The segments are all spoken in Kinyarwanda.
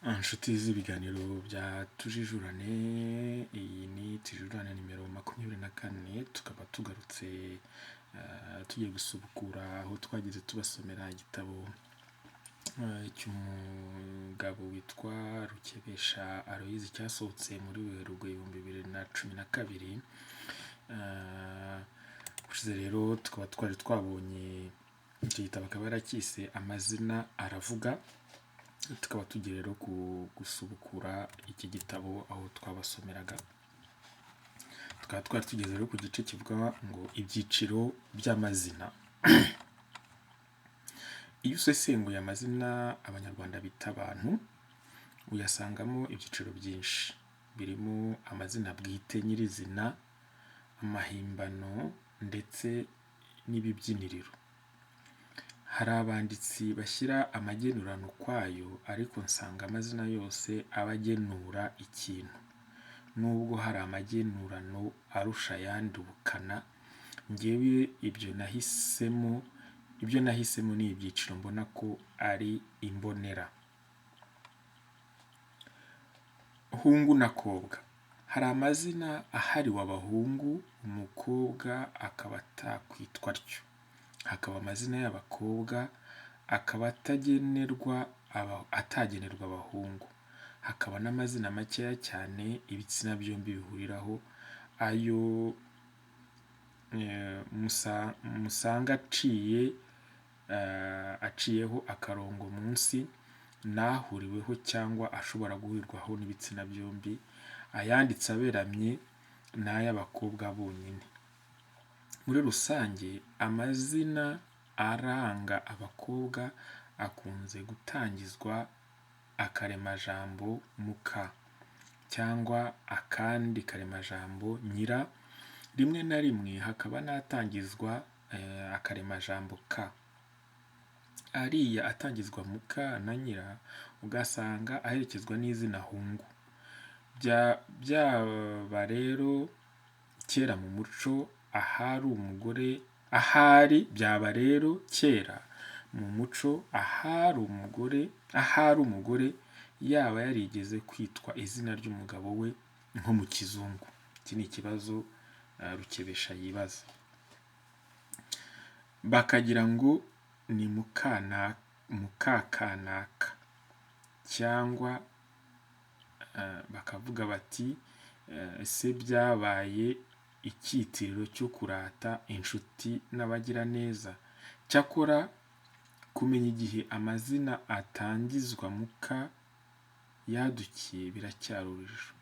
Inshuti z'ibiganiro bya tujijurane, iyi ni tujijurane nimero 24, tukaba tugarutse tugiye gusubukura aho twagize tubasomera igitabo cy'umugabo witwa Rukebesha Aloyizi cyasohotse muri Werurwe 2012. Ushize rero tukaba twari twabonye icyo gitabo akaba yaracyise Amazina Aravuga. Tukaba tugiye rero gusubukura iki gitabo aho twabasomeraga. Tukaba twari tugeze rero ku gice kivuga ngo ibyiciro by'amazina. Iyo usesenguye amazina abanyarwanda bita abantu, uyasangamo ibyiciro byinshi, birimo amazina bwite nyirizina, amahimbano ndetse n'ibibyiniriro. Hari abanditsi bashyira amagenurano ukwayo, ariko nsanga amazina yose aba agenura ikintu. Nubwo hari amagenurano arusha ayandi ubukana, njyewe ibyo nahisemo ni ibyiciro mbona ko ari imbonera. Hungu na kobwa. Hari amazina ahariwe abahungu, umukobwa akaba atakwitwa atyo. Hakaba amazina y'abakobwa akaba atagenerwa abahungu. Hakaba n'amazina makeya cyane ibitsina byombi bihuriraho, ayo musanga aciyeho akarongo munsi, n'ahuriweho cyangwa ashobora guhurirwaho n'ibitsina byombi. Ayanditse aberamye ni ay'abakobwa bonyine. Muri rusange, amazina aranga abakobwa akunze gutangizwa akaremajambo muka cyangwa akandi karemajambo nyira. Rimwe na rimwe hakaba n'atangizwa akaremajambo ka. Ariya atangizwa muka na nyira ugasanga aherekezwa n'izina hungu. Byaba rero kera mu muco ahari umugore yaba yarigeze kwitwa izina ry'umugabo we nko mu kizungu. Iki ni ikibazo Rukebesha yibaza. Bakagira ngo ni mukakanaka, cyangwa bakavuga bati ese byabaye icyitiriro cyo kurata inshuti n'abagiraneza. Cyakora kumenya igihe amazina atangizwa muka yadukiye biracyari urujijo.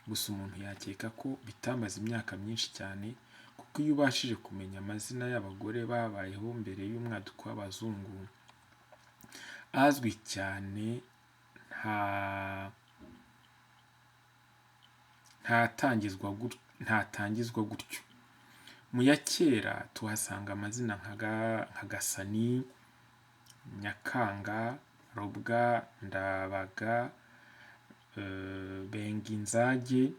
Gusa umuntu yakeka ko bitamaze imyaka myinshi cyane, kuko iyo ubashije kumenya amazina y'abagore babayeho mbere y'umwaduko w'abazungu, azwi cyane ntatangizwa gutyo. Mu ya kera tuhasanga amazina nka Gasani, Nyakanga, Robwa, Ndabaga, Benginzage,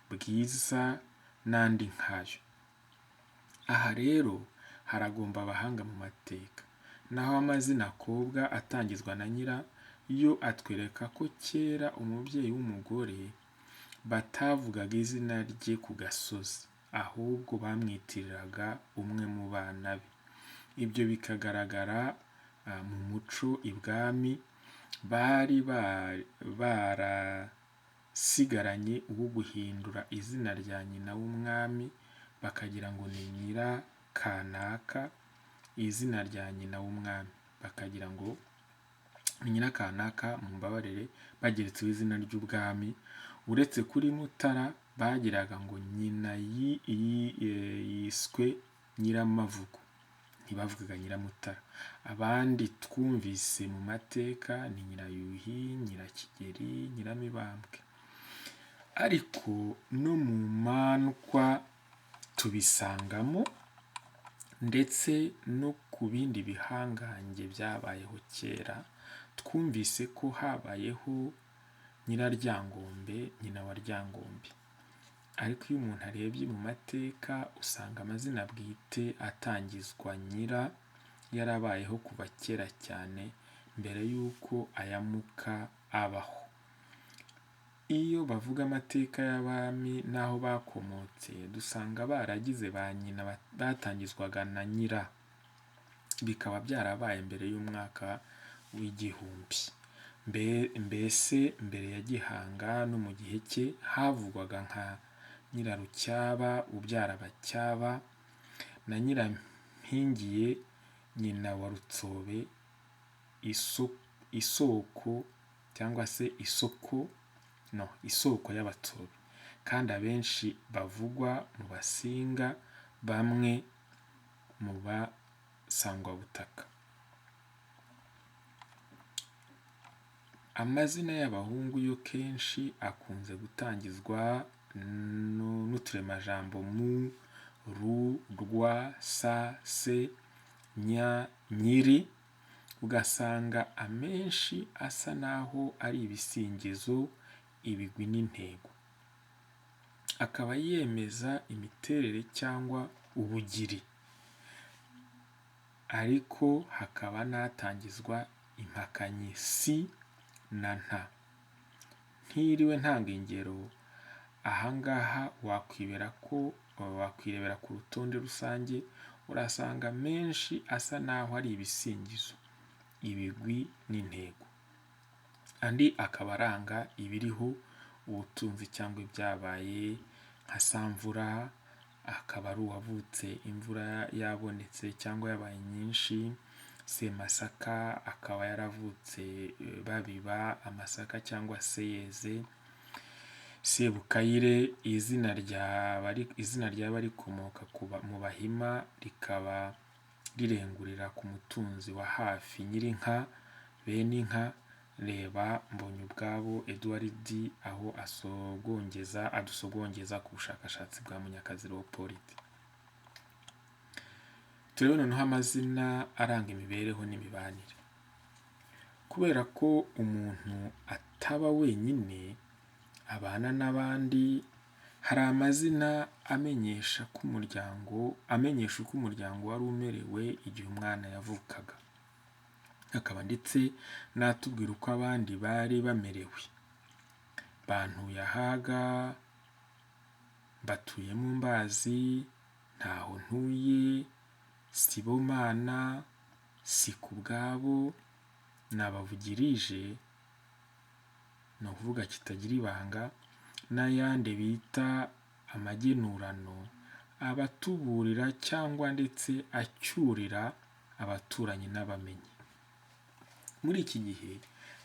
Bwiza n'andi nkayo. Aha rero haragomba abahanga mu mateka. Naho amazina kobwa atangizwa na nyira yo atwereka ko kera umubyeyi w'umugore batavugaga izina rye ku gasozi, ahubwo bamwitiriraga umwe mu bana be. Ibyo bikagaragara mu muco ibwami, bari barasigaranye uwo guhindura izina rya nyina w'umwami bakagira ngo ni nyirakanaka. Izina rya nyina w'umwami bakagira ngo ni nyirakanaka, mumbabarire, bageretseho izina ry'ubwami. Uretse kuri Mutara bagiraga ngo nyina yiswe Nyiramavugo, ntibavugaga Nyiramutara. Abandi twumvise mu mateka ni Nyirayuhi, Nyirakigeri, Nyiramibambwe. Ariko no mu mandwa tubisangamo, ndetse no ku bindi bihangange byabayeho kera. Twumvise ko habayeho Nyiraryangombe, nyina wa Ryangombe. Ariko iyo umuntu arebye mu mateka usanga amazina bwite atangizwa nyira yarabayeho kuva kera cyane, mbere y'uko aya muka abaho. Iyo bavuga amateka y'abami n'aho bakomotse, dusanga baragize ba nyina batangizwaga na nyira, bikaba byarabaye mbere y'umwaka w'igihumbi. Mbese mbere ya Gihanga no mu gihe cye havugwaga nka Nyirarucyaba ubyara Bacyaba na Nyirampingiye nyina wa Rutsobe, isoko cyangwa se isoko y'Abatsobe, kandi abenshi bavugwa mu Basinga, bamwe mu Basangwabutaka. Amazina y'abahungu yo kenshi akunze gutangizwa n'uturemajambo mu, ru, rwa, sa, se, nya, nyiri, ugasanga amenshi asa naho ari ibisingizo, ibigwi n'intego. Akaba yemeza imiterere cyangwa ubugiri, ariko hakaba n'atangizwa impakanyi si na nta. Ntiriwe ntanga ingero, ahangaha wakwirebera ku rutonde rusange, urasanga menshi asa naho ari ibisingizo, ibigwi n'intego. Andi akaba aranga ibiriho ubutunzi cyangwa ibyabaye, nka Samvura akaba ari uwavutse imvura yabonetse cyangwa yabaye nyinshi, Semasaka akaba yaravutse babiba amasaka cyangwa se yeze, Sebukayire izina ryaba rikomoka mu Bahima rikaba rirengurira ku mutunzi wa hafi Nyirinka, Beninka. Reba Mbonyubwabo Edouard aho adusogongeza ku bushakashatsi bwa Munyakazi Leopold. Turebe noneho amazina aranga imibereho n'imibanire. Kubera ko umuntu ataba wenyine, abana n'abandi, hari amazina amenyesha uko umuryango wari umerewe igihe umwana yavukaga. Akaba ndetse natubwira uko abandi bari bamerewe. Bantuye ahaga, batuye mu Mbazi, ntaho ntuye, Sibomana, Sikubwabo, Nabavugirije, ni ukuvuga kitagira ibanga, n'ayandi bita amagenurano, abatuburira cyangwa ndetse acyurira abaturanyi n'abamenyi. Muri iki gihe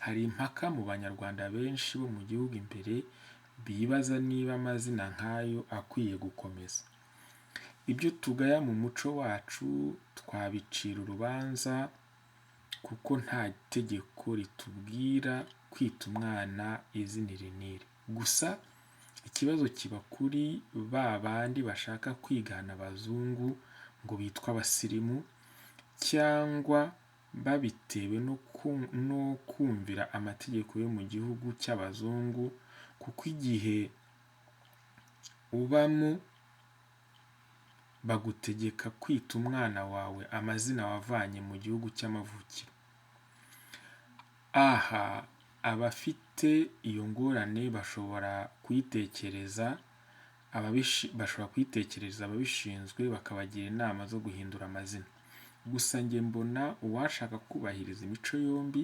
hari impaka mu Banyarwanda benshi bo mu gihugu imbere bibaza niba amazina nk'ayo akwiye gukomeza. Ibyo tugaya mu muco wacu twabicira urubanza, kuko nta tegeko ritubwira kwita umwana izina iri n'iri. Gusa ikibazo kiba kuri ba bandi bashaka kwigana abazungu ngo bitwa abasirimu, cyangwa babitewe no kumvira amategeko yo mu gihugu cy'abazungu, kuko igihe ubamo bagutegeka kwita umwana wawe amazina wavanye mu gihugu cy'amavukiro. Aha abafite iyo ngorane bashobora kuyitekereza ababishinzwe bakabagira inama zo guhindura amazina. Gusa njye mbona uwashaka kubahiriza imico yombi,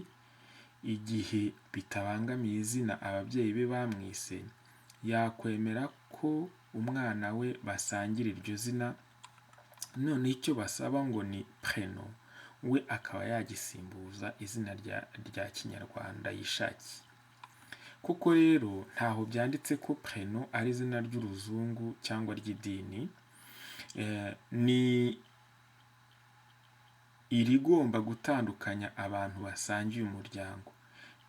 igihe bitabangamiye izina ababyeyi be bamwise, yakwemera ko umwana we basangira iryo zina, none icyo basaba ngo ni preno, we akaba yagisimbuza izina rya Kinyarwanda yishakiye. Kuko rero ntaho byanditse ko preno ari izina ry'uruzungu cyangwa ry'idini, ni irigomba gutandukanya abantu basangiye umuryango.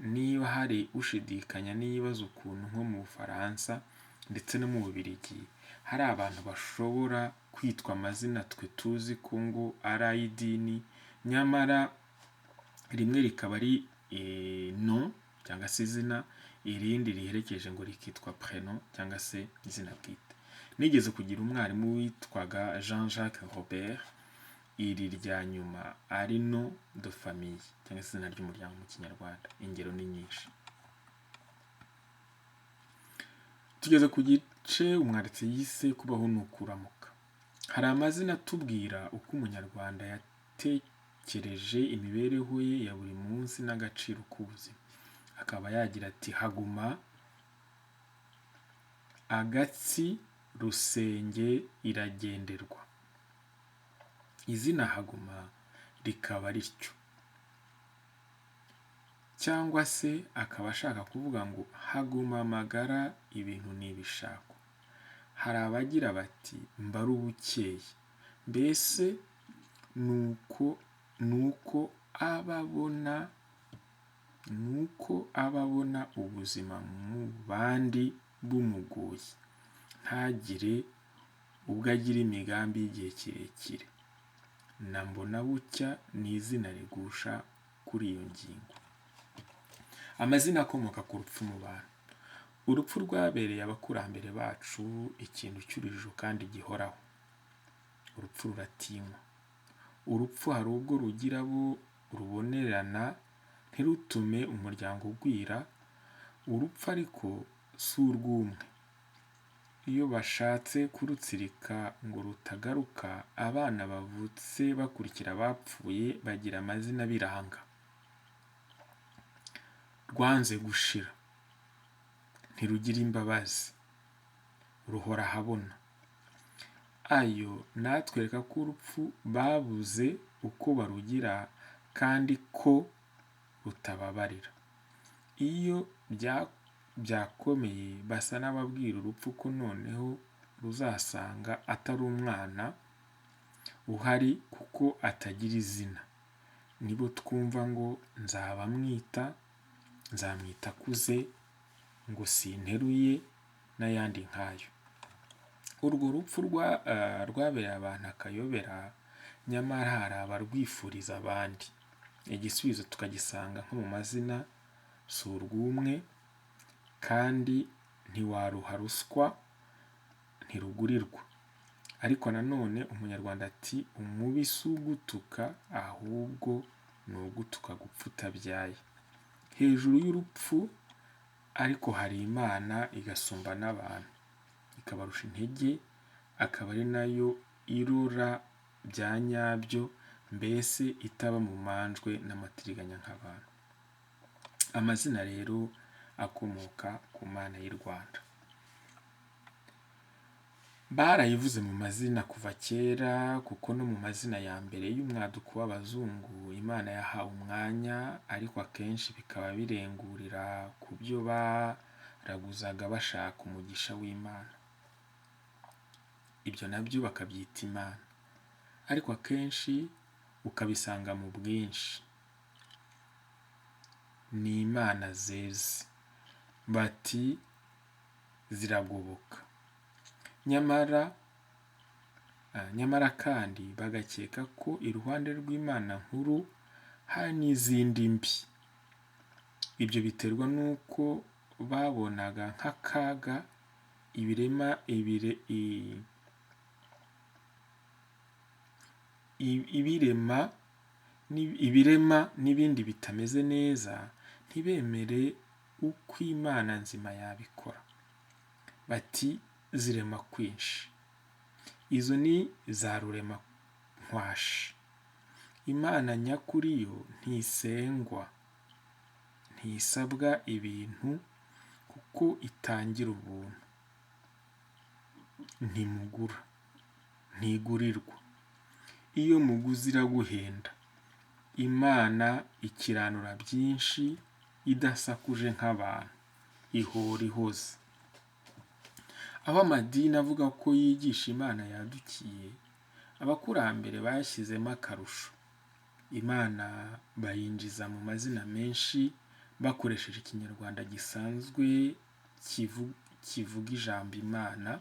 Niba hari ushidikanya n'ibibazo ukuntu nko mu Bufaransa ndetse no mu Bubiligi hari abantu bashobora kwitwa amazina twe tuzi ko ngo ari ay'idini, nyamara rimwe rikaba ari no cyangwa se izina, irindi riherekeje ngo rikitwa preno cyangwa se izina bwite. Nigeze kugira umwarimu witwaga Jean-Jacques Robert, iri rya nyuma ari no de famille cyangwa se izina ry'umuryango mu Kinyarwanda. Ingero ni nyinshi. Tugeze ku gice umwanditsi yise kubaho ni ukuramuka. Hari amazina atubwira uko umunyarwanda yatekereje imibereho ye ya buri munsi n'agaciro k'ubuzima. Akaba yagira ati: haguma, agatsi, rusenge, iragenderwa. Izina haguma rikaba rityo, cyangwa se akaba ashaka kuvuga ngo haguma amagara, ibintu n'ibishakwa. Hari abagira bati mbaru bukeye, mbese nuko ababona ubuzima mu bandi bumugoye, ntagire ubwo agira imigambi y'igihe kirekire. Na mbona bucya ni izina rigusha kuri iyo ngingo. Amazina akomoka ku rupfu mu bantu. Urupfu rwabereye abakurambere bacu ikintu cy'urujijo kandi gihoraho. Urupfu ruratinywa. Urupfu hari ubwo rugira abo rubonerana ntirutume umuryango ugwira. Urupfu ariko si urw'umwe. Iyo bashatse kurutsirika ngo rutagaruka, abana bavutse bakurikira abapfuye bagira amazina biranga. Rwanze gushira, ntirugira imbabazi, ruhora ahabona. Ayo natwereka ko urupfu babuze uko barugira kandi ko rutababarira. Iyo byakomeye basa n'ababwira urupfu ko noneho ruzasanga atari umwana uhari kuko atagira izina. Nibo twumva ngo nzamwita akuze, ngo sinteruye, n'ayandi nk'ayo. Urwo rupfu rwabereye abantu akayobera, nyamara hari abarwifuriza abandi. Igisubizo tukagisanga nko mu mazina: si urw'umwe, kandi ntiwaruha ruswa, ntirugurirwa. Ariko nanone umunyarwanda ati: umubi si ugutuka, ahubwo ni ugutuka gupfa utabyaye. Hejuru y'urupfu ariko hari Imana igasumba n'abantu, ikabarusha intege, akaba ari nayo irora bya nyabyo, mbese itaba mu manjwe n'amatiriganya nk'abantu. Amazina rero akomoka ku Mana y'u Rwanda. Barayivuze mu mazina kuva kera, kuko no mu mazina ya mbere y'umwaduko w'abazungu Imana yahawe umwanya, ariko akenshi bikaba birengurira ku byo baraguzaga bashaka umugisha w'Imana. Ibyo nabyo bakabyita Imana, ariko akenshi ukabisanga mu bwinshi ni Imana zeze, bati ziragoboka. Nyamara kandi bagakeka ko iruhande rw'Imana nkuru hari n'izindi mbi. Ibyo biterwa n'uko babonaga nk'akaga ibirema n'ibindi bitameze neza, ntibemere uko Imana nzima yabikora. Bati zirema kwinshi, izo ni za rurema nkwashi. Imana nyakuri yo ntisengwa, ntisabwa ibintu, kuko itangira ubuntu. Ntimugura, ntigurirwa. Iyo muguzi iraguhenda. Imana ikiranura byinshi, idasakuje nk'abantu, ihora ihoze. Aho amadini avuga ko yigisha Imana yadukiye, abakurambere bashyizemo akarusho. Imana bayinjiza mu mazina menshi bakoresheje ikinyarwanda gisanzwe kivuga ijambo Imana,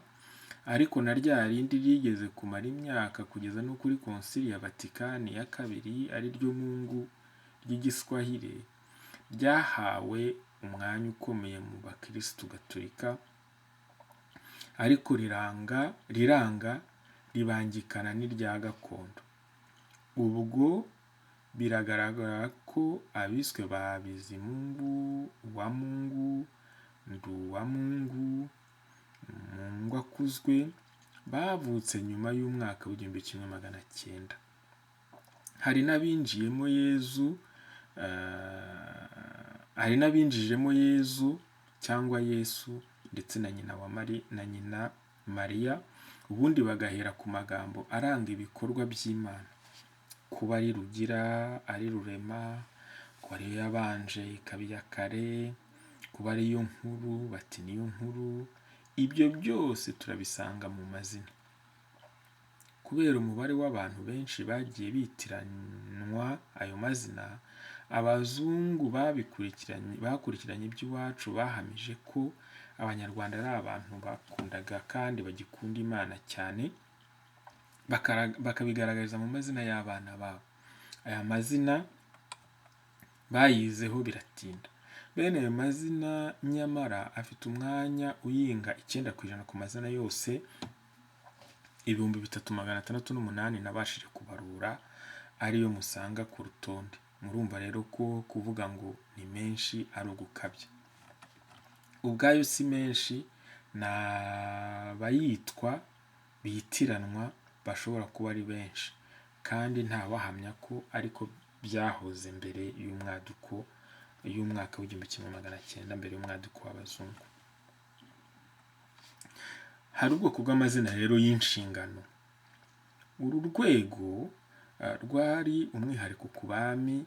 ariko na rya rindi ryigeze kumara imyaka kugeza no kuri Konsili ya Vatikani ya kabiri, ari ryo Mungu ry'igiswahili, ryahawe umwanya ukomeye mu bakirisitu gatolika, ariko riranga ribangikana n'irya gakondo. Ubwo biragaragara ko abiswe ba Bizimungu, Uwamungu, Nduwamungu, Mungu akuzwe bavutse nyuma y'umwaka w'igihumbi kimwe magana cyenda. Hari n'abinjijemo Yezu cyangwa Yesu ndetse na nyina Mariya, ubundi bagahera ku magambo aranga ibikorwa by'Imana, kuba ari Rugira, ari Rurema, kuba ariyo yabanje ikaba iya kare, kuba ariyo nkuru bati niyo nkuru. Ibyo byose turabisanga mu mazina. Kubera umubare w'abantu benshi bagiye bitiranwa ayo mazina, abazungu bakurikiranye iby'iwacu bahamije ko Abanyarwanda ari abantu bakundaga kandi bagikunda Imana cyane, bakabigaragariza mu mazina y'abana babo. Aya mazina bayizeho biratinda. Bene ayo mazina nyamara afite umwanya uyinga 9% ku mazina yose 3608 nabashije kubarura, ariyo musanga ku rutonde. Murumva rero ko kuvuga ngo ni menshi ari ugukabya. Ubwayo si menshi, n'abayitwa bitiranwa bashobora kuba ari benshi, kandi ntawahamya ko ariko byahoze mbere y'umwaka w'igihumbi kimwe magana cyenda, mbere y'umwaduko w'abazungu. Hari ubwoko bw'amazina rero y'inshingano. Uru rwego rwari umwihariko ku bami,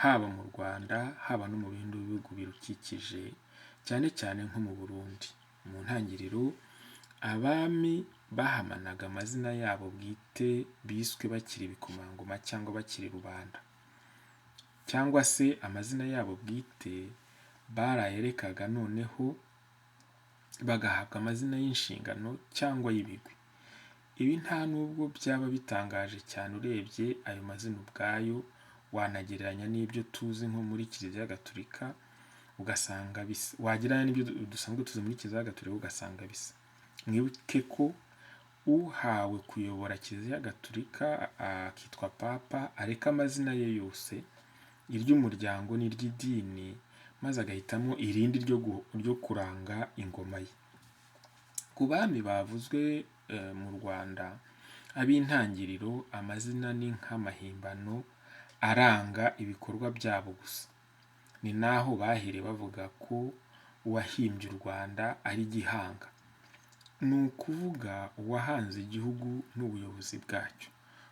haba mu Rwanda haba no mu bindi bihugu birukikije, cyane cyane nko mu Burundi. Mu ntangiriro abami bahamanaga amazina yabo bwite biswe bakiri ibikomangoma cyangwa bakiri rubanda, cyangwa se amazina yabo bwite barayerekaga, noneho bagahabwa amazina y'inshingano cyangwa y'ibigwi. Ibi nta nubwo byaba bitangaje cyane urebye ayo mazina ubwayo, wanagereranya n'ibyo tuzi nko muri Kiliziya Gatolika ugasanga bisa, wagereranya n'ibyo dusanzwe tuzi muri Kiliziya Gatolika ugasanga bisa. Mwibuke ko uhawe kuyobora Kiliziya Gatolika akitwa Papa areka amazina ye yose, iry'umuryango n'iry'idini, maze agahitamo irindi ryo kuranga ingoma ye. Ku bami bavuzwe mu Rwanda ab'intangiriro, amazina ni nk'amahimbano aranga ibikorwa byabo gusa. Ni naho bahereye bavuga ko uwahimbye u Rwanda ari Gihanga, ni ukuvuga uwahanze igihugu n'ubuyobozi bwacyo.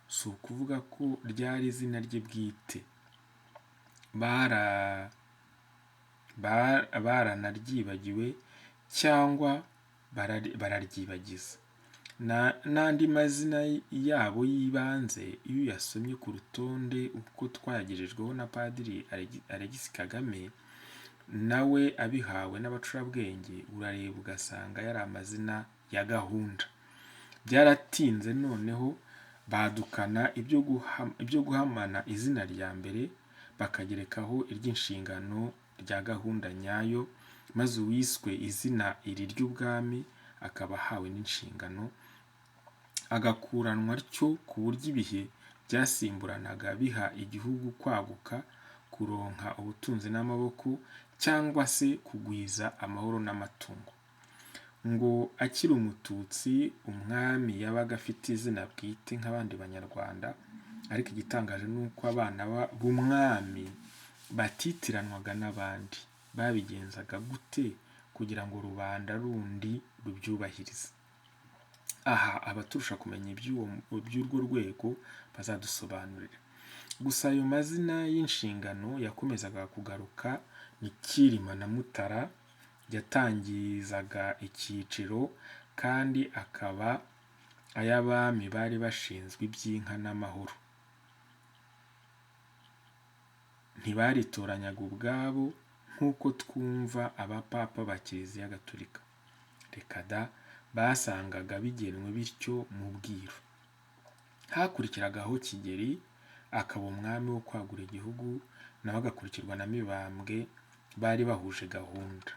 Si ukuvuga ko ryari izina rye bwite. Baranaryibagiwe cyangwa bararyibagiza. N'andi mazina yabo y'ibanze iyo uyasomye ku rutonde uko twayagejejweho na Padiri Alegisi Kagame, nawe abihawe n'abacurabwenge, urareba ugasanga yari amazina ya gahunda. Byaratinze noneho badukana ibyo guhamana izina rya mbere bakagerekaho iry'inshingano rya gahunda nyayo, maze uwiswe izina iri ry'ubwami akaba ahawe n'inshingano, agakuranwa atyo ku buryo ibihe byasimburanaga biha igihugu kwaguka, kuronka ubutunzi n'amaboko, cyangwa se kugwiza amahoro n'amatungo. Ngo akiri umututsi, umwami yabaga afite izina bwite nk'abandi Banyarwanda, ariko igitangaje ni uko abana b'umwami batitiranwaga n'abandi. Babigenzaga gute kugira ngo rubanda rundi rubyubahirize? Aha abaturusha kumenya iby'urwo rwego bazadusobanurira. Gusa ayo mazina y'inshingano yakomezaga kugaruka. Ni Cyilima na Mutara yatangizaga icyiciro, kandi akaba ay'abami bari bashinzwe iby'inka n'amahoro. Ntibaritoranyaga ubwabo nk'uko twumva abapapa ba Kiliziya Gatolika. Reka da, basangaga bigenwe bityo mu bwiru. Hakurikiragaho Kigeli, akaba umwami wo kwagura igihugu, nawe agakurikirwa na Mibambwe, bari bahuje gahunda.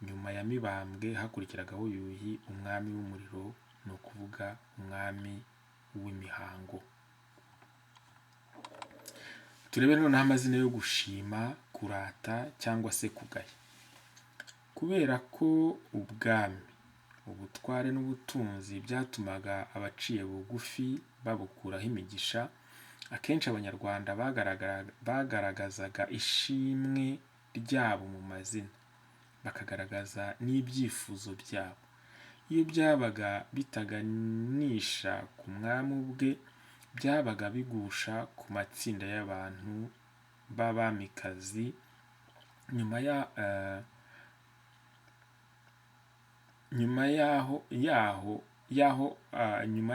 Nyuma ya Mibambwe hakurikiragaho Yuhi, umwami w'umuriro, ni ukuvuga umwami w'imihango. Turebe noneho amazina yo gushima, kurata cyangwa se kugaya. Kubera ko ubutware n'ubutunzi byatumaga abaciye bugufi babukuraho imigisha. Akenshi abanyarwanda bagaragazaga ishimwe ryabo mu mazina, bakagaragaza n'ibyifuzo byabo. Iyo byabaga bitaganisha ku mwami ubwe, byabaga bigusha ku matsinda y'abantu b'abamikazi. Nyuma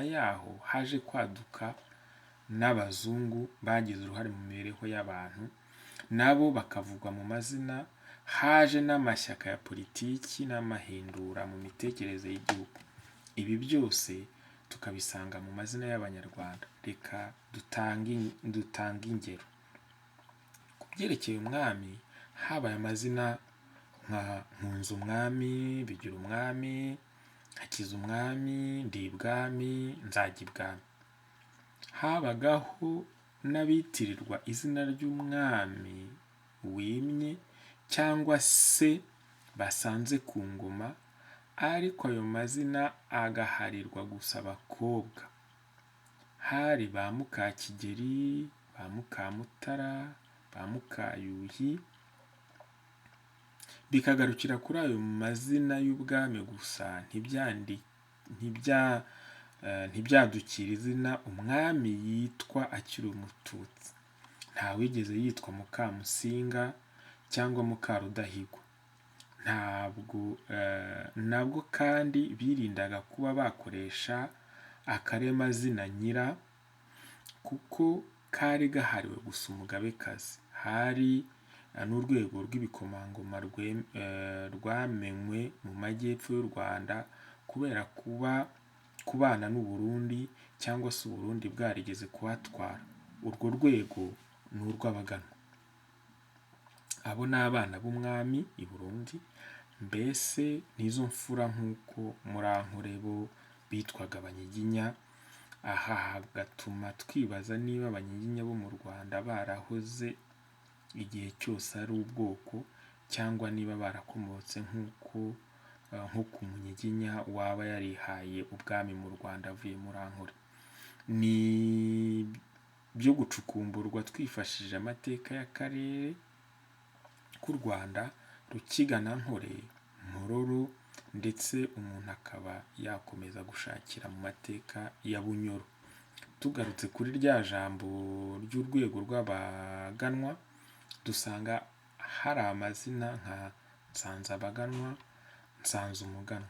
yaho haje kwaduka n'abazungu bagize uruhare mu mibereho y'abantu, nabo bakavugwa mu mazina. Haje n'amashyaka ya politiki n'amahindura mu mitekerereze y'igihugu. Ibi byose tukabisanga mu mazina y'abanyarwanda. Reka dutange ingero. Ku byerekeye umwami, habaye amazina nka Nkunzumwami, Bigirumwami, Hakizumwami, Ndibwami, Nzagibwami. Habagaho n'abitirirwa izina ry'umwami wimye cyangwa se basanze ku ngoma, ariko ayo mazina agaharirwa gusa abakobwa. Hari ba Mukakigeri, ba Mukamutara, ba Mukayuhi. Bikagarukira kuri ayo mazina y'ubwami gusa, ntibyadukira izina umwami yitwa akiri umututsi. Ntawigeze yitwa Mukamusinga cyangwa Mukarudahigwa. Nabwo kandi birindaga kuba bakoresha akaremazina nyira, kuko kari gahariwe gusa umugabekazi. Hari n'urwego rw'ibikomangoma rwamenywe mu majyepfo y'u Rwanda kubera kubana n'u Burundi, cyangwa se u Burundi bwarigeze kuhatwara. Urwo rwego ni urw'Abaganwa. Abo ni abana b'umwami i Burundi, mbese n'izo mfura nk'uko Murankore bo bitwaga Abanyiginya. Aha hagatuma twibaza niba Abanyiginya bo mu Rwanda barahoze igihe cyose ari ubwoko, cyangwa niba barakomotse nko ku Munyiginya waba yarihaye ubwami mu Rwanda avuye Murankore. Ni byo gucukumburwa twifashishije amateka y'akarere k'u Rwanda, Rukiga na Nkore, Mpororo, ndetse umuntu akaba yakomeza gushakira mu mateka ya Bunyoro. Tugarutse kuri rya jambo ry'urwego rw'Abaganwa, dusanga hari amazina nka Nsanzabaganwa, Nsanzumuganwa.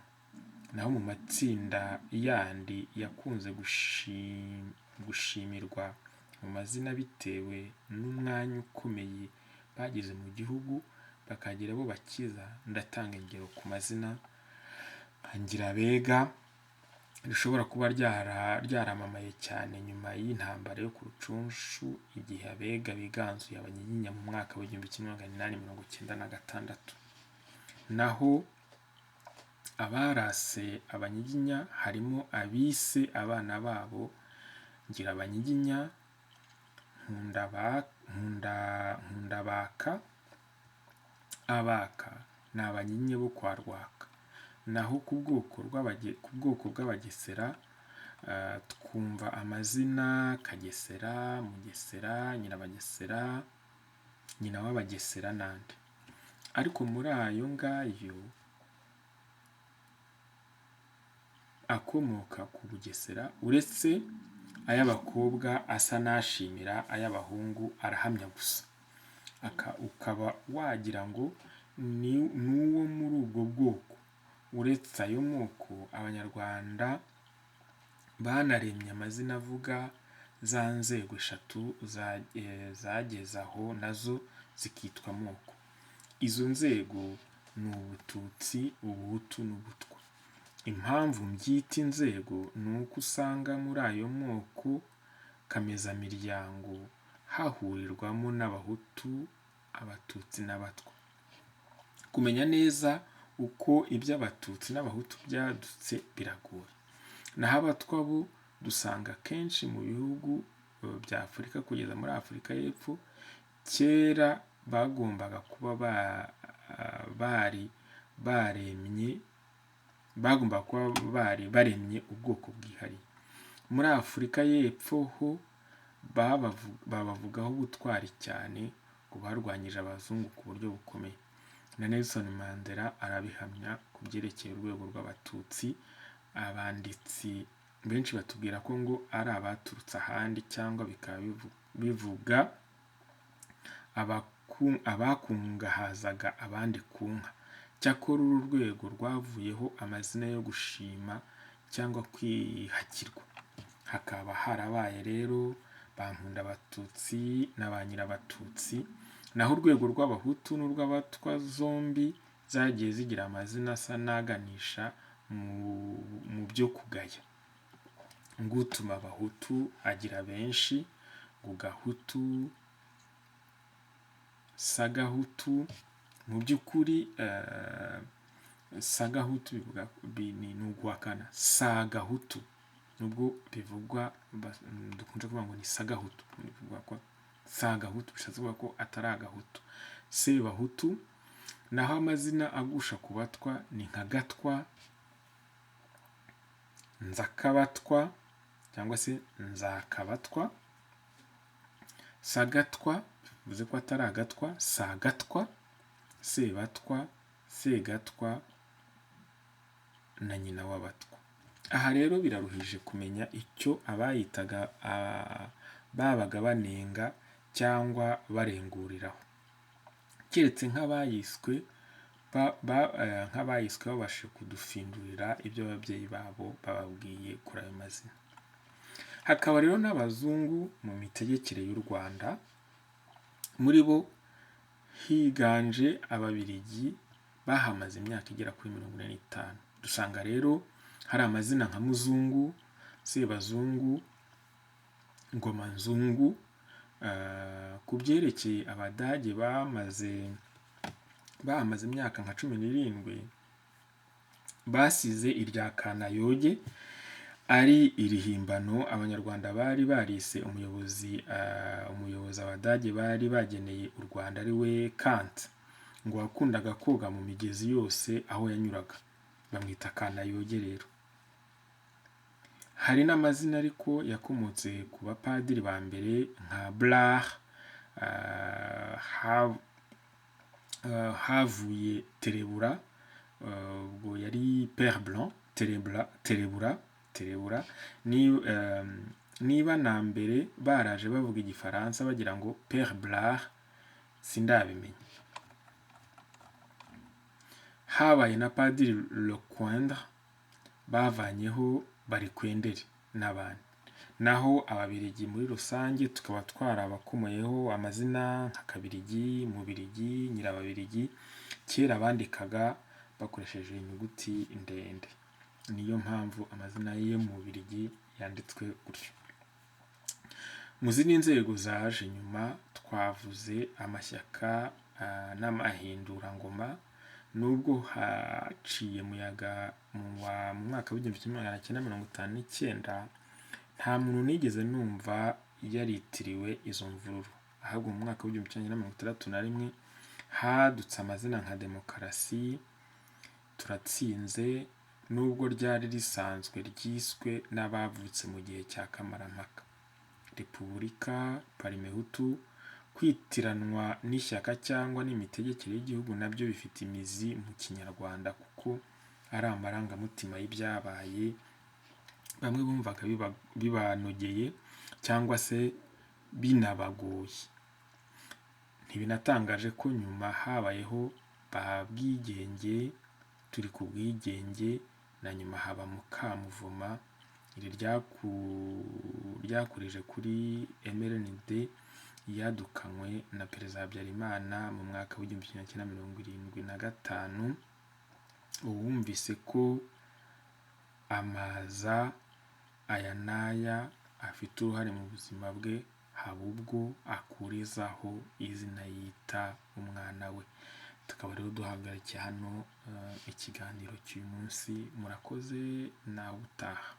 Naho mu matsinda yandi yakunze gushimirwa mu mazina bitewe n'umwanya ukomeye bagize mu gihugu, bakagira abo bakiza. Ndatanga ingero ku mazina nka Ngirabega, rishobora kuba ryaramamaye cyane nyuma y'intambara yo ku Rucunshu, igihe Abega biganzuye Abanyiginya mu mwaka w'1896. Naho abarase Abanyiginya harimo abise abana babo Ngirabanyiginya, Nkundabaka. Abaka ni Abanyiginya bo kwa Rwaka. Naho ku bwoko bw'Abagesera, twumva amazina Kagesera, Mugesera, Nyirabagesera, nyina w'Abagesera n'andi. Ariko muri ayo ngayo akomoka ku Bugesera, uretse ay'abakobwa asa n'ashimira, ay'abahungu arahamya gusa. Ukaba wagira ngo ni uwo muri ubwo bwoko. Uretse ayo moko, Abanyarwanda banaremye amazina avuga za nzego eshatu zageze aho nazo zikitwa amoko. Izo nzego ni Ubututsi, Ubuhutu n'Ubutwa. Impamvu mbyita inzego ni uko usanga muri ayo moko kamezamiryango hahurirwamo n'Abahutu, Abatutsi n'Abatwa. Kumenya neza uko iby'Abatutsi n'Abahutu byadutse biragoye. Naho Abatwa bo dusanga kenshi mu bihugu bya Afurika kugeza muri Afurika y'Epfo, kera bagombaga kuba bari baremye bagomba kuba bari baremye ubwoko bwihariye. Muri Afurika y'Epfo ho babavugaho ubutwari cyane ngo barwanyije abazungu ku buryo bukomeye, na Nelson Mandela arabihamya ku byerekeye urwego rw'abatutsi. Abanditsi benshi batubwira ko ngo ari abaturutse ahandi, cyangwa bikaba bivuga abakungahazaga abandi ku nka. Cyakora uru rwego rwavuyeho amazina yo gushima cyangwa kwihakirwa. Hakaba harabaye rero ba Nkundabatutsi na ba Nyirabatutsi, naho urwego rw'Abahutu n'urw'Abatwa zombi zagiye zigira amazina asa n'aganisha mu byo kugaya. Ngutuma Abahutu agira benshi, ngo Gahutu, Sagahutu. Mu by'ukuri Sagahutu ni uguhakana Sagahutu, nubwo bivugwa dukunze kuvuga ngo ni Sagahutu, bivugwa ko Sagahutu bishatse kuvuga ko atari Agahutu. Sebahutu, naho amazina agusha ku Batwa ni nka Gatwa, Nzakabatwa cyangwa se Nzakabatwa. Sagatwa bivuze ko atari Agatwa, Sagatwa, Sebatwa, Segatwa na nyina w'Abatwa. Aha rero biraruhije kumenya icyo abayitaga babaga banenga cyangwa barenguriraho, keretse nk'abayiswe babashije kudufindurira ibyo ababyeyi babo bababwiye kuri ayo mazina. Hakaba rero n'abazungu mu mitegekere y'u Rwanda, muri bo higanje Ababiligi bahamaze imyaka igera kuri 45. Dusanga rero hari amazina nka Muzungu, Sebazungu, Ngomanzungu. Ku byerekeye Abadage bamaze imyaka nka 17, basize irya Kanayoge ari irihimbano Abanyarwanda bari barise umuyobozi Abadage bari bageneye u Rwanda, ari we Kant, ngo wakundaga koga mu migezi yose aho yanyuraga, bamwita Kanayoge. Rero hari n'amazina ariko yakomotse ku bapadiri ba mbere nka Blah, havuye Terebura, ubwo yari Père Blanc, Terebura. Niba na mbere baraje bavuga Igifaransa bagira ngo Père Blah, sindabimenya. Habaye na Padiri Lecoindre, bavanyeho Barikwenderi n'abandi. Naho Ababiligi muri rusange tukaba twarabakomoyeho amazina nka Kabiligi, Mubirigi, Nyirababiligi. Kera bandikaga bakoresheje inyuguti ndende, niyo mpamvu amazina ye mu Bubiligi yanditswe gutyo. Mu zindi nzego zaje nyuma twavuze amashyaka n'amahindurangoma. Nubwo haciye muyaga mu mwaka w'1959, nta muntu nigeze numva yaritiriwe izo mvururu, ahubwo mu mwaka w'1961 hadutse amazina nka Demokarasi, Turatsinze, nubwo ryari risanzwe ryiswe n'abavutse mu gihe cya Kamarampaka. Repubulika, Parimehutu, kwitiranwa n'ishyaka cyangwa n'imitegekere y'igihugu nabyo bifite imizi mu Kinyarwanda, kuko ari amarangamutima y'ibyabaye. Bamwe bumvaga bibanogeye cyangwa se binabagoye. Ntibinatangaje ko nyuma habayeho ba Bwigenge, turi ku bwigenge, na nyuma haba Mukamuvuma. Iri ryakurije kuri MRND yadukanywe na Perezida Habyarimana mu mwaka w'1975. Uwumvise ko amaza aya n'aya afite uruhare mu buzima bwe, haba ubwo akurizaho izina yita umwana we. Tukaba rero duhagarikiye hano ikiganiro cy'uyu munsi. Murakoze, nawe utaha.